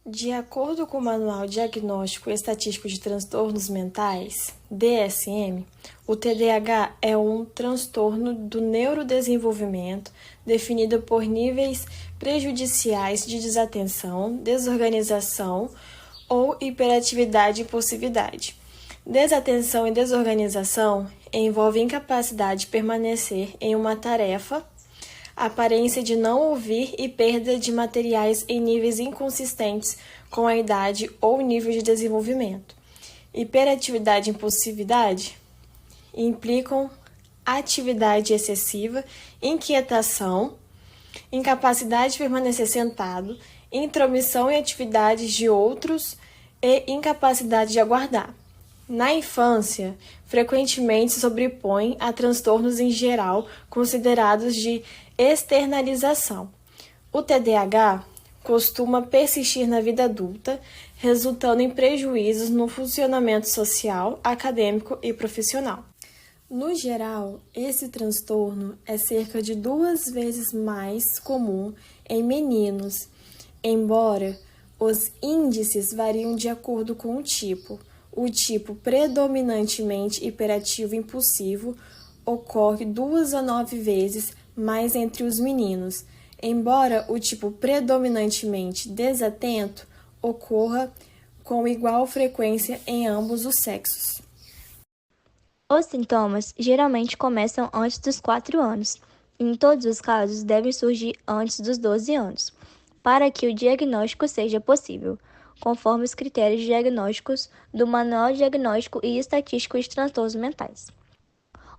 De acordo com o Manual Diagnóstico e Estatístico de Transtornos Mentais, DSM, o TDAH é um transtorno do neurodesenvolvimento definido por níveis prejudiciais de desatenção, desorganização ou hiperatividade e impulsividade. Desatenção e desorganização envolvem incapacidade de permanecer em uma tarefa, aparência de não ouvir e perda de materiais em níveis inconsistentes com a idade ou nível de desenvolvimento. Hiperatividade e impulsividade implicam atividade excessiva, inquietação, incapacidade de permanecer sentado, intromissão em atividades de outros e incapacidade de aguardar. Na infância, frequentemente se sobrepõe a transtornos em geral considerados de externalização. O TDAH costuma persistir na vida adulta, resultando em prejuízos no funcionamento social, acadêmico e profissional. No geral, esse transtorno é cerca de 2 vezes mais comum em meninos, embora os índices variam de acordo com o tipo. O tipo predominantemente hiperativo impulsivo ocorre 2 a 9 vezes mais entre os meninos, embora o tipo predominantemente desatento ocorra com igual frequência em ambos os sexos. Os sintomas geralmente começam antes dos 4 anos, e em todos os casos devem surgir antes dos 12 anos, para que o diagnóstico seja possível, conforme os critérios diagnósticos do Manual Diagnóstico e Estatístico de Transtornos Mentais.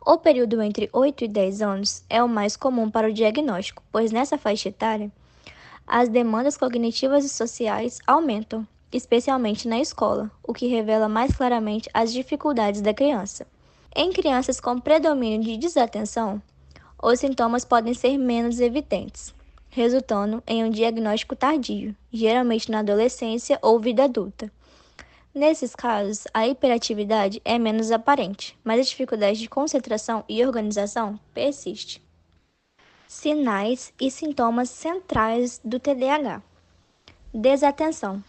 O período entre 8 e 10 anos é o mais comum para o diagnóstico, pois nessa faixa etária, as demandas cognitivas e sociais aumentam, especialmente na escola, o que revela mais claramente as dificuldades da criança. Em crianças com predomínio de desatenção, os sintomas podem ser menos evidentes, resultando em um diagnóstico tardio, geralmente na adolescência ou vida adulta. Nesses casos, a hiperatividade é menos aparente, mas a dificuldade de concentração e organização persiste. Sinais e sintomas centrais do TDAH. Desatenção.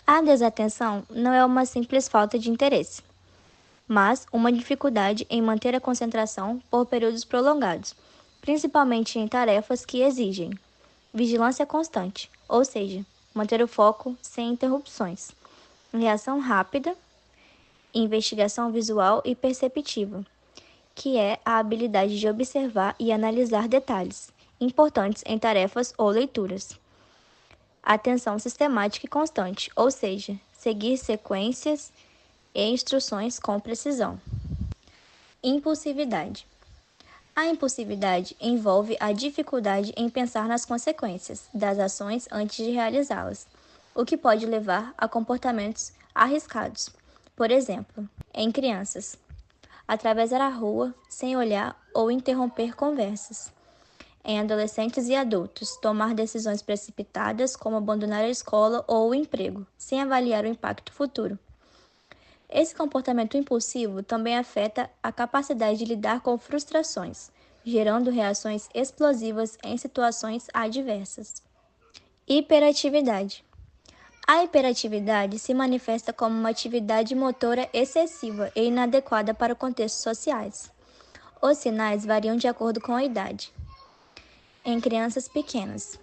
A desatenção não é uma simples falta de interesse, mas uma dificuldade em manter a concentração por períodos prolongados, principalmente em tarefas que exigem vigilância constante, ou seja, manter o foco sem interrupções, reação rápida, investigação visual e perceptiva, que é a habilidade de observar e analisar detalhes importantes em tarefas ou leituras. Atenção sistemática e constante, ou seja, seguir sequências e instruções com precisão. Impulsividade. A impulsividade envolve a dificuldade em pensar nas consequências das ações antes de realizá-las, o que pode levar a comportamentos arriscados. Por exemplo, em crianças, atravessar a rua sem olhar ou interromper conversas. Em adolescentes e adultos, tomar decisões precipitadas como abandonar a escola ou o emprego, sem avaliar o impacto futuro. Esse comportamento impulsivo também afeta a capacidade de lidar com frustrações, gerando reações explosivas em situações adversas. Hiperatividade. A hiperatividade se manifesta como uma atividade motora excessiva e inadequada para contextos sociais. Os sinais variam de acordo com a idade. Em crianças pequenas,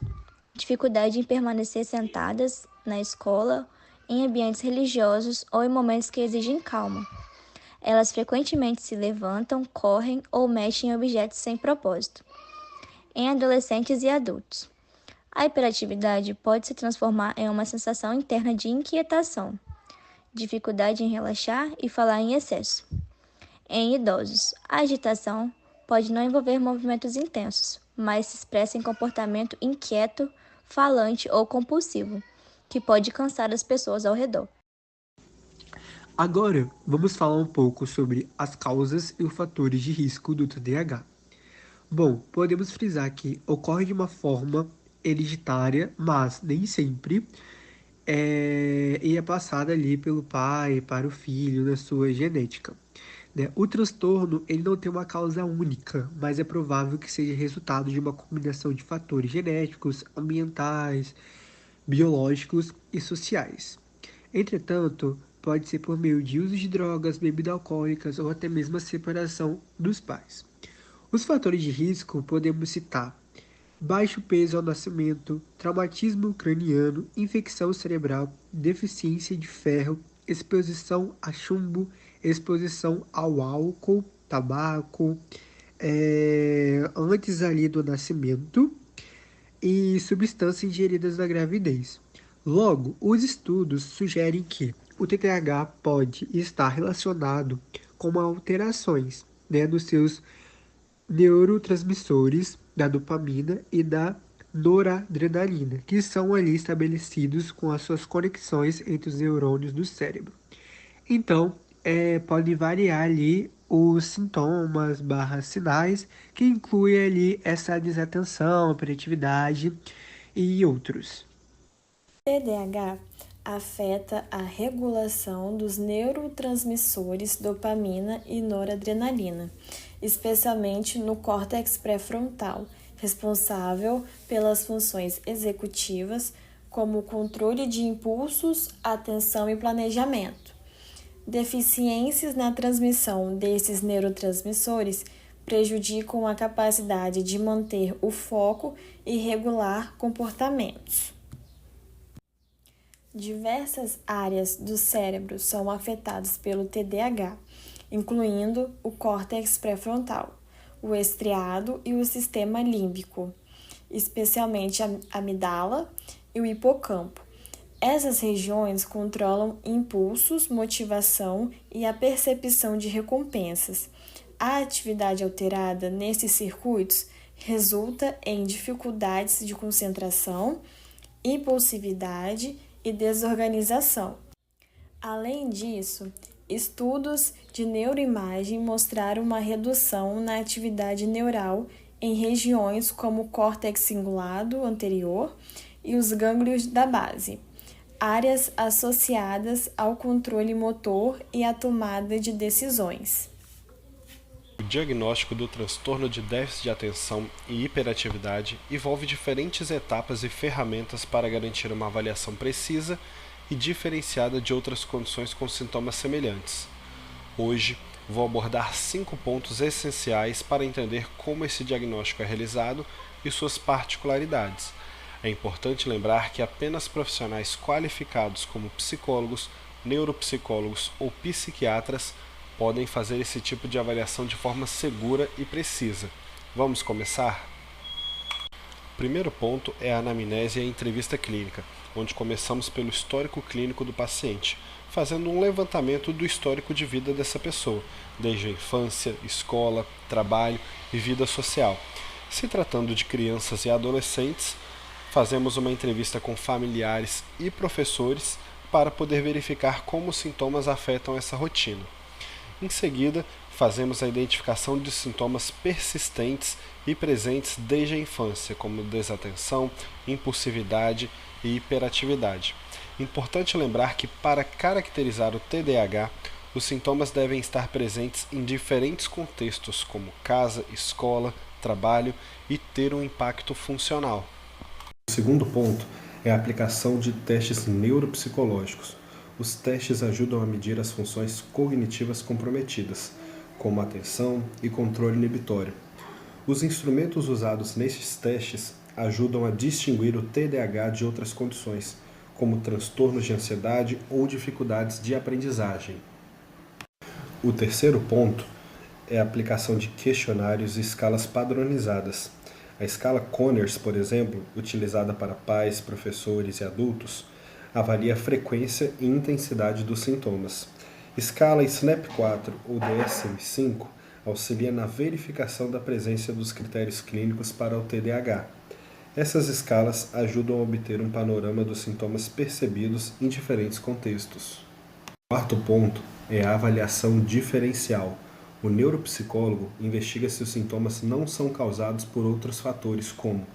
dificuldade em permanecer sentadas na escola, em ambientes religiosos ou em momentos que exigem calma. Elas frequentemente se levantam, correm ou mexem em objetos sem propósito. Em adolescentes e adultos, a hiperatividade pode se transformar em uma sensação interna de inquietação, dificuldade em relaxar e falar em excesso. Em idosos, a agitação pode não envolver movimentos intensos, mas se expressa em comportamento inquieto, falante ou compulsivo, que pode cansar as pessoas ao redor. Agora, vamos falar um pouco sobre as causas e os fatores de risco do TDAH. Bom, podemos frisar que ocorre de uma forma hereditária, mas nem sempre, e é passada ali pelo pai para o filho na sua genética. Né? O transtorno ele não tem uma causa única, mas é provável que seja resultado de uma combinação de fatores genéticos, ambientais, biológicos e sociais. Entretanto, pode ser por meio de uso de drogas, bebidas alcoólicas ou até mesmo a separação dos pais. Os fatores de risco podemos citar baixo peso ao nascimento, traumatismo craniano, infecção cerebral, deficiência de ferro, exposição a chumbo, exposição ao álcool, tabaco, antes ali do nascimento e substâncias ingeridas na gravidez. Logo, os estudos sugerem que o TDAH pode estar relacionado com alterações, nos seus neurotransmissores da dopamina e da noradrenalina, que são ali estabelecidos com as suas conexões entre os neurônios do cérebro. Então, pode variar ali os sintomas barra sinais, que inclui ali essa desatenção, hiperatividade e outros. TDAH afeta a regulação dos neurotransmissores dopamina e noradrenalina, especialmente no córtex pré-frontal, responsável pelas funções executivas, como o controle de impulsos, atenção e planejamento. Deficiências na transmissão desses neurotransmissores prejudicam a capacidade de manter o foco e regular comportamentos. Diversas áreas do cérebro são afetadas pelo TDAH, incluindo o córtex pré-frontal, o estriado e o sistema límbico, especialmente a amígdala e o hipocampo. Essas regiões controlam impulsos, motivação e a percepção de recompensas. A atividade alterada nesses circuitos resulta em dificuldades de concentração, impulsividade e desorganização. Além disso, estudos de neuroimagem mostraram uma redução na atividade neural em regiões como o córtex cingulado anterior e os gânglios da base, áreas associadas ao controle motor e à tomada de decisões. O diagnóstico do transtorno de déficit de atenção e hiperatividade envolve diferentes etapas e ferramentas para garantir uma avaliação precisa e diferenciada de outras condições com sintomas semelhantes. Hoje, vou abordar 5 pontos essenciais para entender como esse diagnóstico é realizado e suas particularidades. É importante lembrar que apenas profissionais qualificados como psicólogos, neuropsicólogos ou psiquiatras podem fazer esse tipo de avaliação de forma segura e precisa. Vamos começar? O primeiro ponto é a anamnese e a entrevista clínica, onde começamos pelo histórico clínico do paciente, fazendo um levantamento do histórico de vida dessa pessoa, desde a infância, escola, trabalho e vida social. Se tratando de crianças e adolescentes, fazemos uma entrevista com familiares e professores para poder verificar como os sintomas afetam essa rotina. Em seguida, fazemos a identificação de sintomas persistentes e presentes desde a infância, como desatenção, impulsividade e hiperatividade. Importante lembrar que, para caracterizar o TDAH, os sintomas devem estar presentes em diferentes contextos, como casa, escola, trabalho, e ter um impacto funcional. O segundo ponto é a aplicação de testes neuropsicológicos. Os testes ajudam a medir as funções cognitivas comprometidas, como atenção e controle inibitório. Os instrumentos usados nesses testes ajudam a distinguir o TDAH de outras condições, como transtornos de ansiedade ou dificuldades de aprendizagem. O terceiro ponto é a aplicação de questionários e escalas padronizadas. A escala Conners, por exemplo, utilizada para pais, professores e adultos, avalia a frequência e intensidade dos sintomas. Escala SNAP-4 ou DSM-5 auxilia na verificação da presença dos critérios clínicos para o TDAH. Essas escalas ajudam a obter um panorama dos sintomas percebidos em diferentes contextos. O quarto ponto é a avaliação diferencial. O neuropsicólogo investiga se os sintomas não são causados por outros fatores como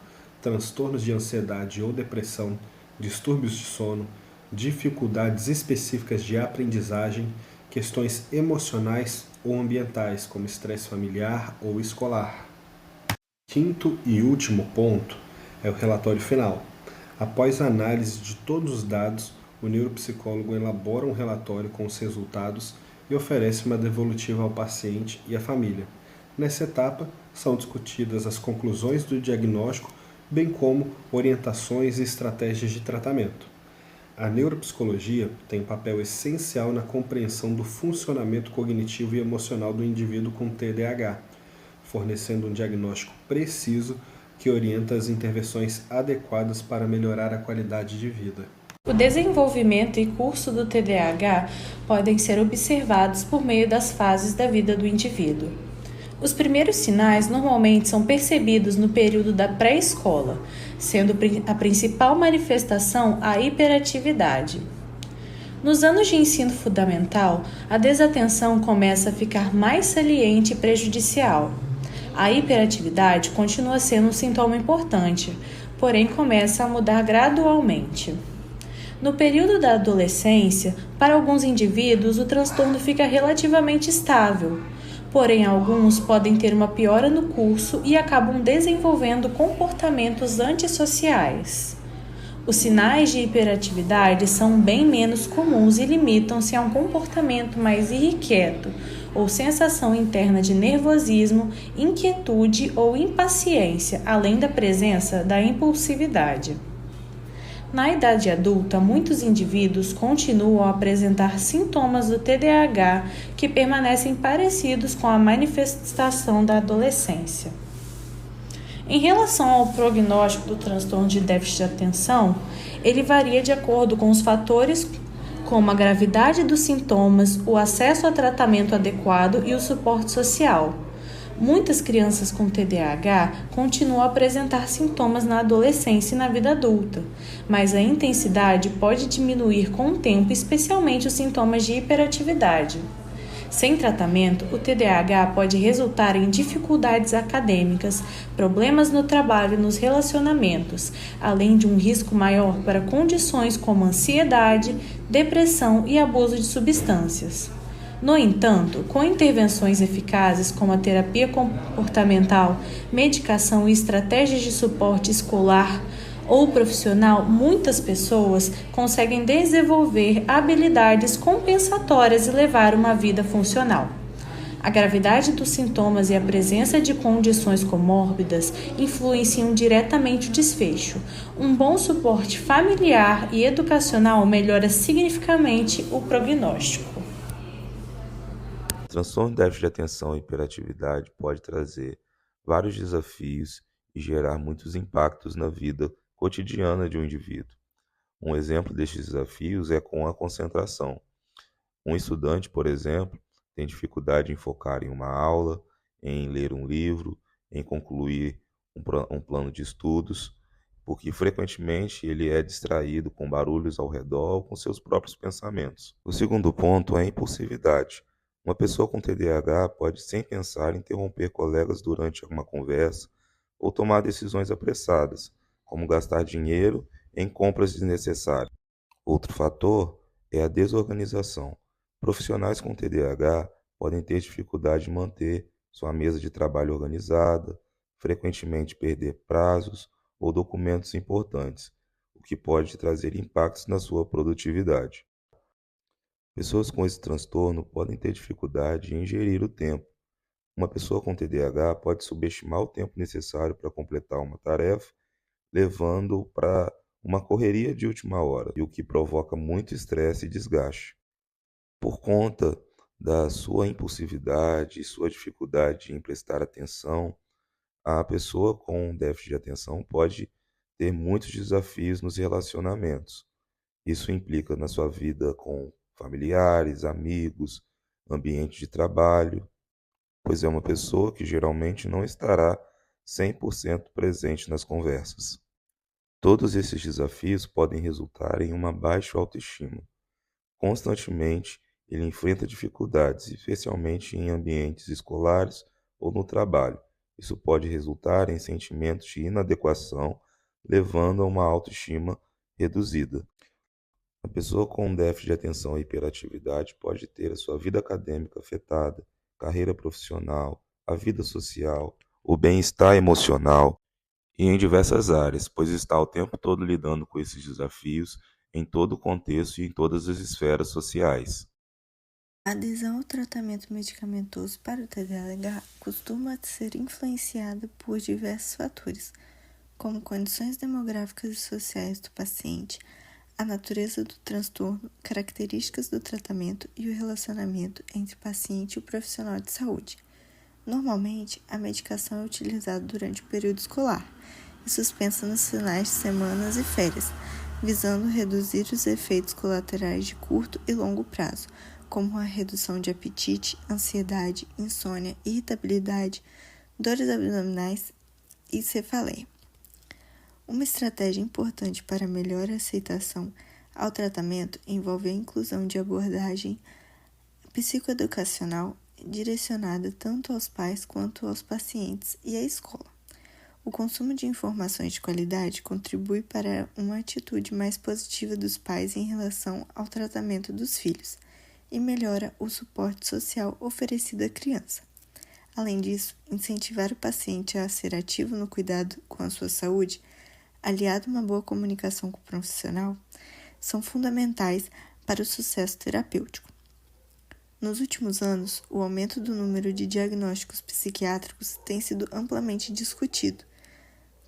transtornos de ansiedade ou depressão, distúrbios de sono, dificuldades específicas de aprendizagem, questões emocionais ou ambientais, como estresse familiar ou escolar. Quinto e último ponto é o relatório final. Após a análise de todos os dados, o neuropsicólogo elabora um relatório com os resultados e oferece uma devolutiva ao paciente e à família. Nessa etapa, são discutidas as conclusões do diagnóstico, bem como orientações e estratégias de tratamento. A neuropsicologia tem um papel essencial na compreensão do funcionamento cognitivo e emocional do indivíduo com TDAH, fornecendo um diagnóstico preciso que orienta as intervenções adequadas para melhorar a qualidade de vida. O desenvolvimento e curso do TDAH podem ser observados por meio das fases da vida do indivíduo. Os primeiros sinais normalmente são percebidos no período da pré-escola, sendo a principal manifestação a hiperatividade. Nos anos de ensino fundamental, a desatenção começa a ficar mais saliente e prejudicial. A hiperatividade continua sendo um sintoma importante, porém começa a mudar gradualmente. No período da adolescência, para alguns indivíduos, o transtorno fica relativamente estável, porém alguns podem ter uma piora no curso e acabam desenvolvendo comportamentos antissociais. Os sinais de hiperatividade são bem menos comuns e limitam-se a um comportamento mais irrequieto ou sensação interna de nervosismo, inquietude ou impaciência, além da presença da impulsividade. Na idade adulta, muitos indivíduos continuam a apresentar sintomas do TDAH que permanecem parecidos com a manifestação da adolescência. Em relação ao prognóstico do transtorno de déficit de atenção, ele varia de acordo com os fatores como a gravidade dos sintomas, o acesso a tratamento adequado e o suporte social. Muitas crianças com TDAH continuam a apresentar sintomas na adolescência e na vida adulta, mas a intensidade pode diminuir com o tempo, especialmente os sintomas de hiperatividade. Sem tratamento, o TDAH pode resultar em dificuldades acadêmicas, problemas no trabalho e nos relacionamentos, além de um risco maior para condições como ansiedade, depressão e abuso de substâncias. No entanto, com intervenções eficazes como a terapia comportamental, medicação e estratégias de suporte escolar ou profissional, muitas pessoas conseguem desenvolver habilidades compensatórias e levar uma vida funcional. A gravidade dos sintomas e a presença de condições comórbidas influenciam diretamente o desfecho. Um bom suporte familiar e educacional melhora significativamente o prognóstico. O transtorno de déficit de atenção e hiperatividade pode trazer vários desafios e gerar muitos impactos na vida cotidiana de um indivíduo. Um exemplo destes desafios é com a concentração. Um estudante, por exemplo, tem dificuldade em focar em uma aula, em ler um livro, em concluir um plano de estudos, porque frequentemente ele é distraído com barulhos ao redor ou com seus próprios pensamentos. O segundo ponto é a impulsividade. Uma pessoa com TDAH pode, sem pensar, interromper colegas durante uma conversa ou tomar decisões apressadas, como gastar dinheiro em compras desnecessárias. Outro fator é a desorganização. Profissionais com TDAH podem ter dificuldade de manter sua mesa de trabalho organizada, frequentemente perder prazos ou documentos importantes, o que pode trazer impactos na sua produtividade. Pessoas com esse transtorno podem ter dificuldade em gerir o tempo. Uma pessoa com TDAH pode subestimar o tempo necessário para completar uma tarefa, levando para uma correria de última hora, e o que provoca muito estresse e desgaste. Por conta da sua impulsividade e sua dificuldade em prestar atenção, a pessoa com déficit de atenção pode ter muitos desafios nos relacionamentos. Isso implica na sua vida com familiares, amigos, ambiente de trabalho, pois é uma pessoa que geralmente não estará 100% presente nas conversas. Todos esses desafios podem resultar em uma baixa autoestima. Constantemente, ele enfrenta dificuldades, especialmente em ambientes escolares ou no trabalho. Isso pode resultar em sentimentos de inadequação, levando a uma autoestima reduzida. A pessoa com déficit de atenção e hiperatividade pode ter a sua vida acadêmica afetada, carreira profissional, a vida social, o bem-estar emocional e em diversas áreas, pois está o tempo todo lidando com esses desafios em todo o contexto e em todas as esferas sociais. A adesão ao tratamento medicamentoso para o TDAH costuma ser influenciada por diversos fatores, como condições demográficas e sociais do paciente, a natureza do transtorno, características do tratamento e o relacionamento entre o paciente e o profissional de saúde. Normalmente, a medicação é utilizada durante o período escolar e suspensa nos finais de semanas e férias, visando reduzir os efeitos colaterais de curto e longo prazo, como a redução de apetite, ansiedade, insônia, irritabilidade, dores abdominais e cefaleia. Uma estratégia importante para melhor aceitação ao tratamento envolve a inclusão de abordagem psicoeducacional direcionada tanto aos pais quanto aos pacientes e à escola. O consumo de informações de qualidade contribui para uma atitude mais positiva dos pais em relação ao tratamento dos filhos e melhora o suporte social oferecido à criança. Além disso, incentivar o paciente a ser ativo no cuidado com a sua saúde, aliado a uma boa comunicação com o profissional, são fundamentais para o sucesso terapêutico. Nos últimos anos, o aumento do número de diagnósticos psiquiátricos tem sido amplamente discutido,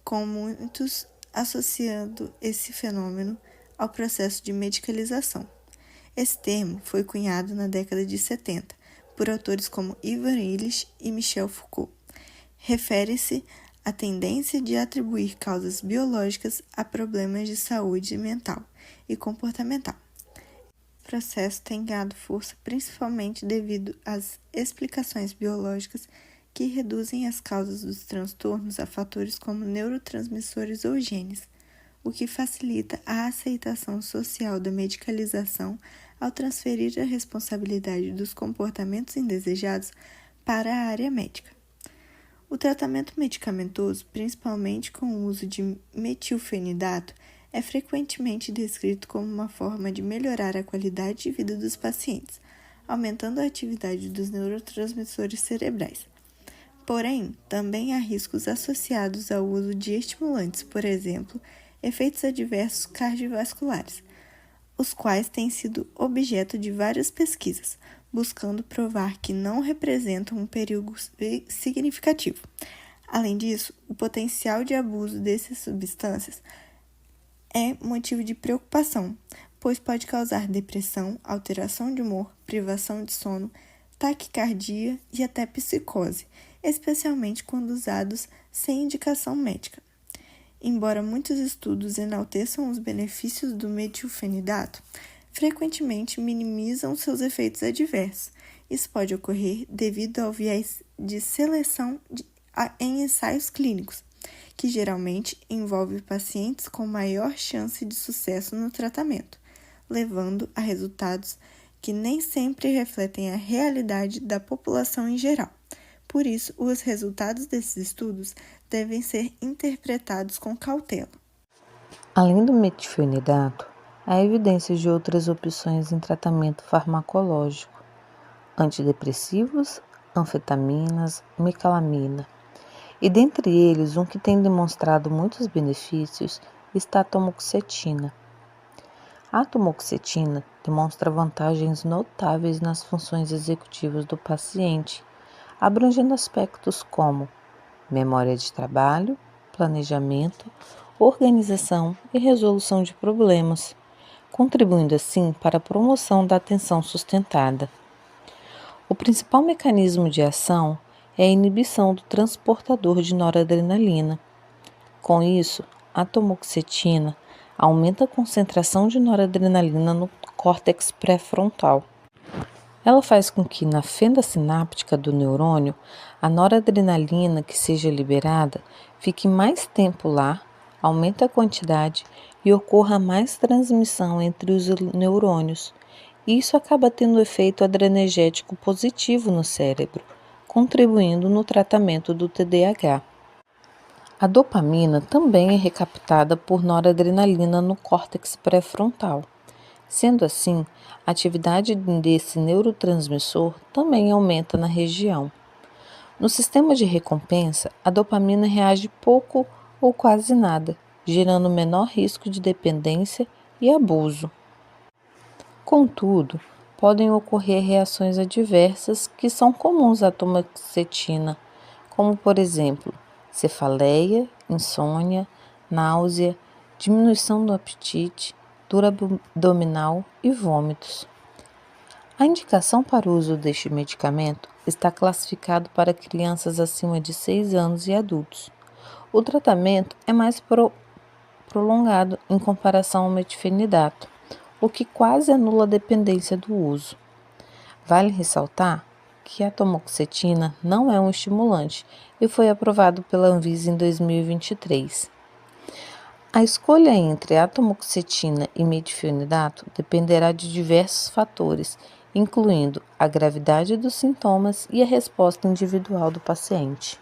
com muitos associando esse fenômeno ao processo de medicalização. Esse termo foi cunhado na década de 70 por autores como Ivan Illich e Michel Foucault. Refere-se à tendência de atribuir causas biológicas a problemas de saúde mental e comportamental. O processo tem ganhado força principalmente devido às explicações biológicas que reduzem as causas dos transtornos a fatores como neurotransmissores ou genes, o que facilita a aceitação social da medicalização ao transferir a responsabilidade dos comportamentos indesejados para a área médica. O tratamento medicamentoso, principalmente com o uso de metilfenidato, é frequentemente descrito como uma forma de melhorar a qualidade de vida dos pacientes, aumentando a atividade dos neurotransmissores cerebrais. Porém, também há riscos associados ao uso de estimulantes, por exemplo, efeitos adversos cardiovasculares, os quais têm sido objeto de várias pesquisas, buscando provar que não representam um perigo significativo. Além disso, o potencial de abuso dessas substâncias é motivo de preocupação, pois pode causar depressão, alteração de humor, privação de sono, taquicardia e até psicose, especialmente quando usados sem indicação médica. Embora muitos estudos enalteçam os benefícios do metilfenidato, frequentemente minimizam seus efeitos adversos. Isso pode ocorrer devido ao viés de seleção em ensaios clínicos, que geralmente envolve pacientes com maior chance de sucesso no tratamento, levando a resultados que nem sempre refletem a realidade da população em geral. Por isso, os resultados desses estudos devem ser interpretados com cautela. Além do metilfenidato, há evidências de outras opções em tratamento farmacológico: antidepressivos, anfetaminas, mecalamina. E dentre eles, um que tem demonstrado muitos benefícios está a atomoxetina. A atomoxetina demonstra vantagens notáveis nas funções executivas do paciente, abrangendo aspectos como memória de trabalho, planejamento, organização e resolução de problemas, contribuindo assim para a promoção da atenção sustentada. O principal mecanismo de ação é a inibição do transportador de noradrenalina. Com isso, a atomoxetina aumenta a concentração de noradrenalina no córtex pré-frontal. Ela faz com que, na fenda sináptica do neurônio, a noradrenalina que seja liberada fique mais tempo lá, aumente a quantidade e ocorra mais transmissão entre os neurônios. Isso acaba tendo um efeito adrenérgico positivo no cérebro, contribuindo no tratamento do TDAH. A dopamina também é recaptada por noradrenalina no córtex pré-frontal. Sendo assim, a atividade desse neurotransmissor também aumenta na região. No sistema de recompensa, a dopamina reage pouco ou quase nada, gerando menor risco de dependência e abuso. Contudo, podem ocorrer reações adversas que são comuns à atomoxetina, como por exemplo, cefaleia, insônia, náusea, diminuição do apetite, dor abdominal e vômitos. A indicação para o uso deste medicamento está classificado para crianças acima de 6 anos e adultos. O tratamento é mais prolongado em comparação ao metilfenidato, o que quase anula a dependência do uso. Vale ressaltar que a atomoxetina não é um estimulante e foi aprovado pela Anvisa em 2023. A escolha entre atomoxetina e metilfenidato dependerá de diversos fatores, incluindo a gravidade dos sintomas e a resposta individual do paciente.